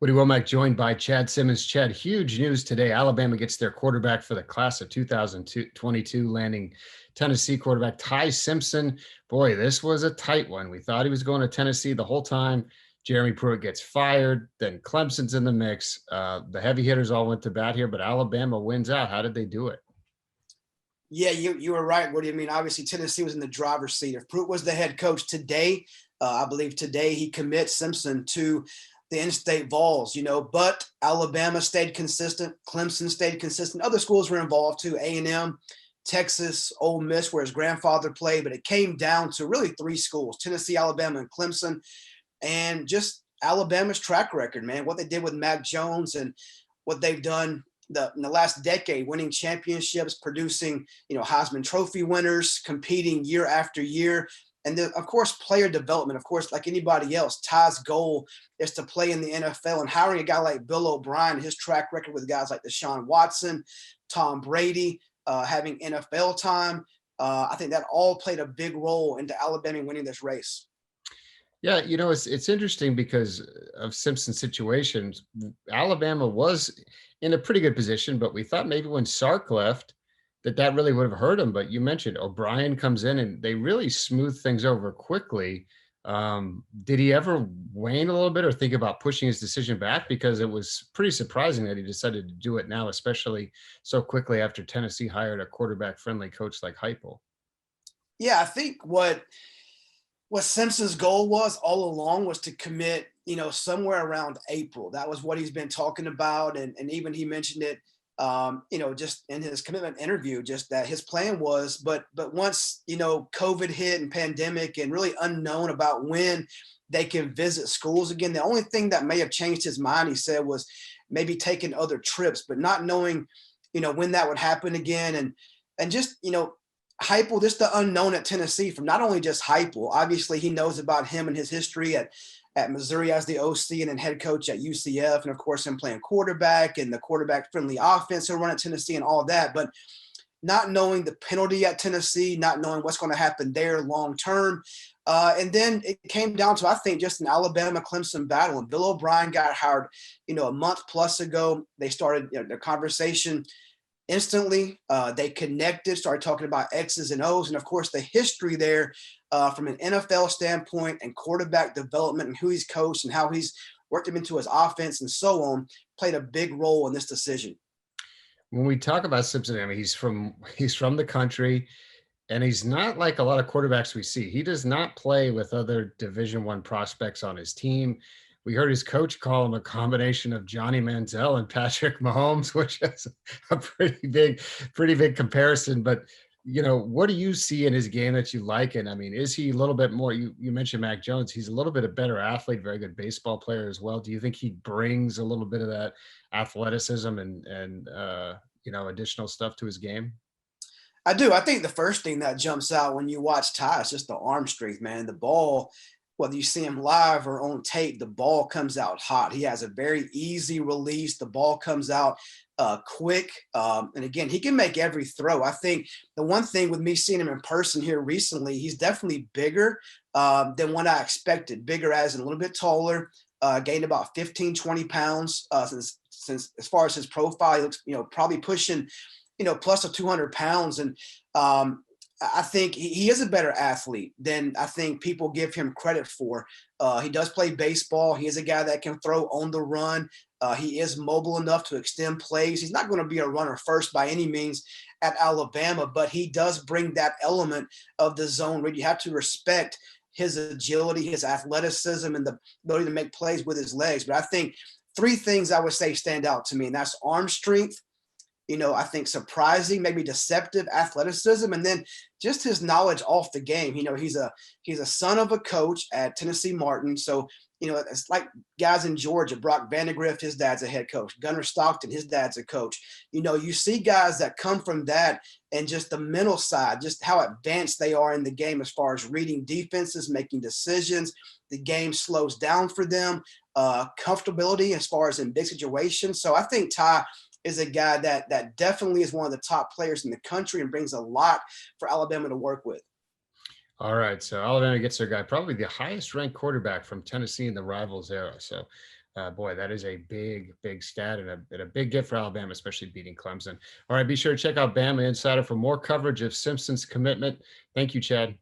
Woody Womack joined by Chad Simmons. Chad, huge news today. Alabama gets their quarterback for the class of 2022, landing Tennessee quarterback Ty Simpson. Boy, this was a tight one. We thought he was going to Tennessee the whole time. Jeremy Pruitt gets fired. Then Clemson's in the mix. The heavy hitters all went to bat here, but Alabama wins out. How did they do it? Yeah, you were right, Woody. I mean, obviously Tennessee was in the driver's seat. If Pruitt was the head coach today, I believe today he commits Simpson to the in-state Vols, but Alabama stayed consistent. Clemson stayed consistent. Other schools were involved too, A&M, Texas, Ole Miss, where his grandfather played, but it came down to really three schools, Tennessee, Alabama, and Clemson. And just Alabama's track record, man, what they did with Mac Jones and what they've done in the last decade, winning championships, producing, Heisman Trophy winners, competing year after year. And then, of course, player development. Of course, like anybody else, Ty's goal is to play in the NFL, and hiring a guy like Bill O'Brien, his track record with guys like Deshaun Watson, Tom Brady, having NFL time. I think that all played a big role into Alabama winning this race. Yeah, it's interesting because of Simpson's situations. Alabama was in a pretty good position, but we thought maybe when Sark left that really would have hurt him. But you mentioned O'Brien comes in and they really smooth things over quickly. Did he ever wane a little bit or think about pushing his decision back? Because it was pretty surprising that he decided to do it now, especially so quickly after Tennessee hired a quarterback-friendly coach like Heupel. Yeah, I think what Simpson's goal was all along was to commit, somewhere around April. That was what he's been talking about. And even he mentioned it, just in his commitment interview, just that his plan was, but once, COVID hit and pandemic and really unknown about when they can visit schools again, the only thing that may have changed his mind, he said, was maybe taking other trips, but not knowing, when that would happen again. And just, Heupel, just the unknown at Tennessee from not only just Heupel, obviously he knows about him and his history at Missouri as the OC and then head coach at UCF. And of course him playing quarterback and the quarterback friendly offense he'll run at Tennessee and all of that. But not knowing the penalty at Tennessee, not knowing what's going to happen there long-term. And then it came down to, I think, just an Alabama-Clemson battle. And Bill O'Brien got hired, a month plus ago. They started their conversation instantly. They connected, started talking about X's and O's. And of course, the history there from an NFL standpoint and quarterback development and who he's coached and how he's worked him into his offense and so on played a big role in this decision. When we talk about Simpson, I mean, he's from the country, and he's not like a lot of quarterbacks we see. He does not play with other Division I prospects on his team. We heard his coach call him a combination of Johnny Manziel and Patrick Mahomes, which is a pretty big comparison. But, what do you see in his game that you like? And I mean, is he a little bit more, you mentioned Mac Jones, he's a little bit a better athlete, very good baseball player as well. Do you think he brings a little bit of that athleticism and additional stuff to his game? I do. I think the first thing that jumps out when you watch Ty is just the arm strength, man. The ball, whether you see him live or on tape, the ball comes out hot. He has a very easy release. The ball comes out quick. And again, he can make every throw. I think the one thing with me seeing him in person here recently, he's definitely bigger than what I expected. Bigger as in a little bit taller, gained about 15, 20 pounds since as far as his profile, he looks, probably pushing, plus of 200 pounds. And I think he is a better athlete than I think people give him credit for. He does play baseball. He is a guy that can throw on the run. He is mobile enough to extend plays. He's not going to be a runner first by any means at Alabama, but he does bring that element of the zone read. You have to respect his agility, his athleticism, and the ability to make plays with his legs. But I think three things I would say stand out to me, and that's arm strength, I think surprising, maybe deceptive athleticism, and then just his knowledge off the game. He's a son of a coach at Tennessee Martin. So, it's like guys in Georgia, Brock Vandegrift, his dad's a head coach. Gunnar Stockton, his dad's a coach. You see guys that come from that and just the mental side, just how advanced they are in the game as far as reading defenses, making decisions. The game slows down for them, comfortability as far as in big situations. So I think Ty is a guy that definitely is one of the top players in the country and brings a lot for Alabama to work with. All right, so Alabama gets their guy, probably the highest ranked quarterback from Tennessee in the Rivals era. So Boy, that is a big, big stat and a big get for Alabama, especially beating Clemson. All right, be sure to check out Bama Insider for more coverage of Simpson's commitment. Thank you, Chad.